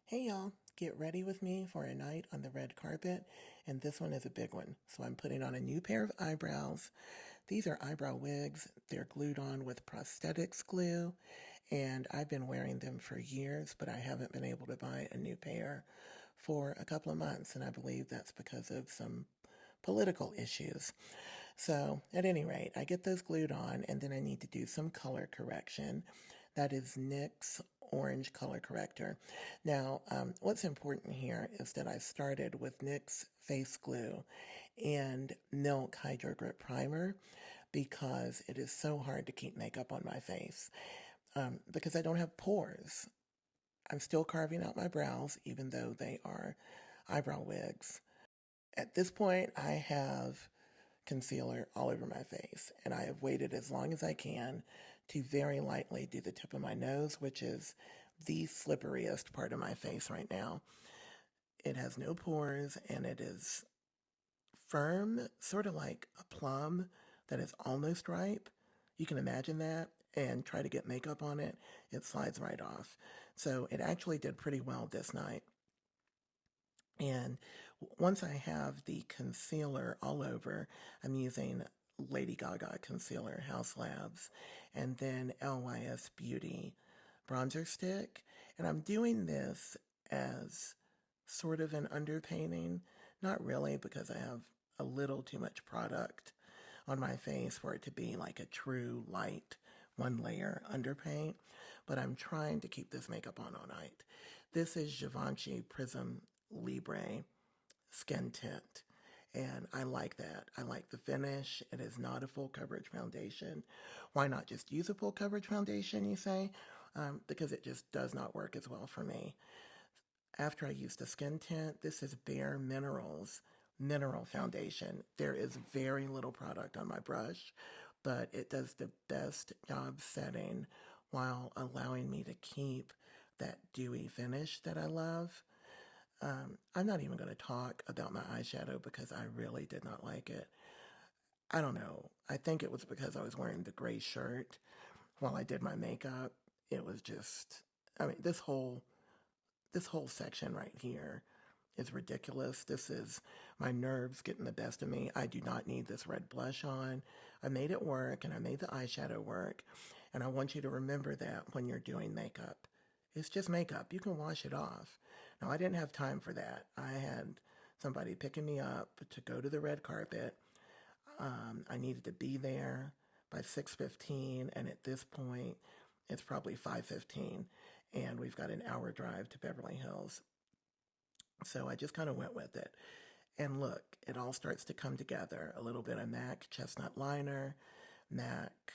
Hey y'all, get ready with me for a night on the red carpet, and this one is a big one. So I'm putting on a new pair of eyebrows. These are eyebrow wigs. They're glued on with prosthetics glue, and I've been wearing them for years, but I haven't been able to buy a new pair for a couple of months, and I believe that's because of some political issues. So, at any rate, I get those glued on, and then I need to do some color correction. That is NYX Orange Color Corrector. Now, what's important here is that I started with NYX Face Glue and Milk Hydro Grip Primer because it is so hard to keep makeup on my face because I don't have pores. I'm still carving out my brows, even though they are eyebrow wigs. At this point, I have concealer all over my face, and I have waited as long as I can to very lightly do the tip of my nose, which is the slipperiest part of my face right now. It has no pores, and it is firm, sort of like a plum that is almost ripe. You can imagine that, and try to get makeup on it, it slides right off. So it actually did pretty well this night. And once I have the concealer all over, I'm using Lady Gaga Concealer House Labs and then LYS Beauty bronzer stick. And I'm doing this as sort of an underpainting. Not really, because I have a little too much product on my face for it to be like a true light one layer underpaint. But I'm trying to keep this makeup on all night. This is Givenchy Prism Libre Skin Tint, and I like that. I like the finish. It is not a full coverage foundation. Why not just use a full coverage foundation, you say? Because it just does not work as well for me. After I use the skin tint, this is Bare Minerals Mineral Foundation. There is very little product on my brush, but it does the best job setting while allowing me to keep that dewy finish that I love. I'm not even going to talk about my eyeshadow because I really did not like it. I don't know. I think it was because I was wearing the gray shirt while I did my makeup. It was just, I mean, this whole section right here is ridiculous. This is my nerves getting the best of me. I do not need this red blush on. I made it work and I made the eyeshadow work. And I want you to remember that when you're doing makeup. It's just makeup. You can wash it off. Now, I didn't have time for that. I had somebody picking me up to go to the red carpet. I needed to be there by 6:15, and at this point, it's probably 5:15, and we've got an hour drive to Beverly Hills. So I just kind of went with it. And look, it all starts to come together. A little bit of MAC Chestnut Liner, MAC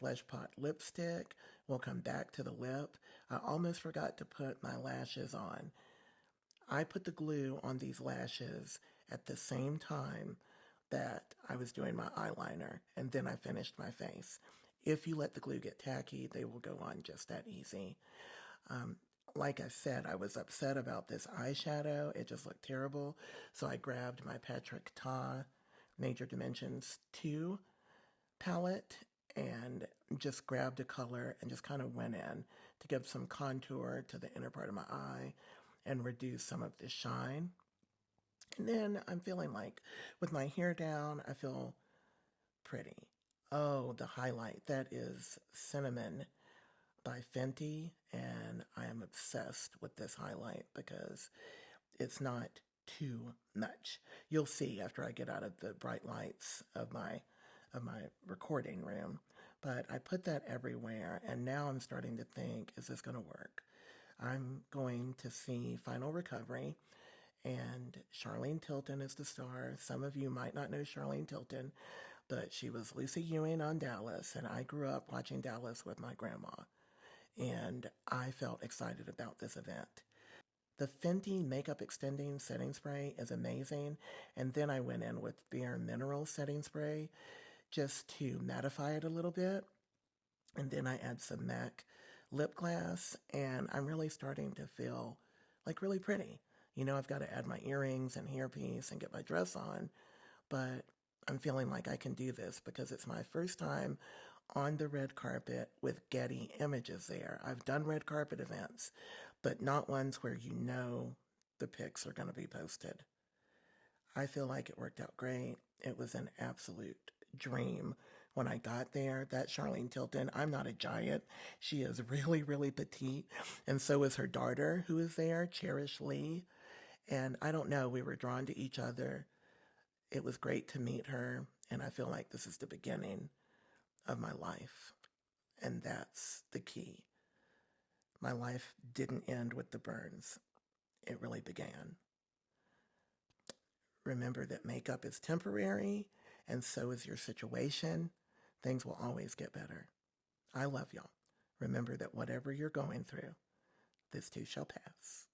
Flesh Pot Lipstick. We'll come back to the lip. I almost forgot to put my lashes on. I put the glue on these lashes at the same time that I was doing my eyeliner, and then I finished my face. If you let the glue get tacky, they will go on just that easy. Um, like I said, I was upset about this eyeshadow. It just looked terrible. So I grabbed my Patrick Ta Major Dimensions 2 palette and just grabbed a color and just kind of went in to give some contour to the inner part of my eye and reduce some of the shine. And then I'm feeling like with my hair down, I feel pretty. Oh, the highlight. That is Cinnamon by Fenty, and I am obsessed with this highlight because it's not too much. You'll see after I get out of the bright lights of my recording room. But I put that everywhere, and now I'm starting to think, is this going to work? I'm going to see Final Recovery, and Charlene Tilton is the star. Some of you might not know Charlene Tilton, but she was Lucy Ewing on Dallas, and I grew up watching Dallas with my grandma, and I felt excited about this event. The Fenty Makeup Extending Setting Spray is amazing, and then I went in with Bare Minerals Setting Spray just to mattify it a little bit, and then I add some MAC lip gloss, and I'm really starting to feel like really pretty. You know, I've got to add my earrings and hairpiece and get my dress on, but I'm feeling like I can do this because it's my first time on the red carpet with Getty Images there. I've done red carpet events, but not ones where you know the pics are going to be posted. I feel like it worked out great. It was an absolute dream when I got there. That Charlene Tilton, I'm not a giant. She is really, really petite. And so is her daughter who is there, Cherish Lee. And I don't know, we were drawn to each other. It was great to meet her. And I feel like this is the beginning of my life. And that's the key. My life didn't end with the burns. It really began. Remember that makeup is temporary, and so is your situation. Things will always get better. I love y'all. Remember that whatever you're going through, this too shall pass.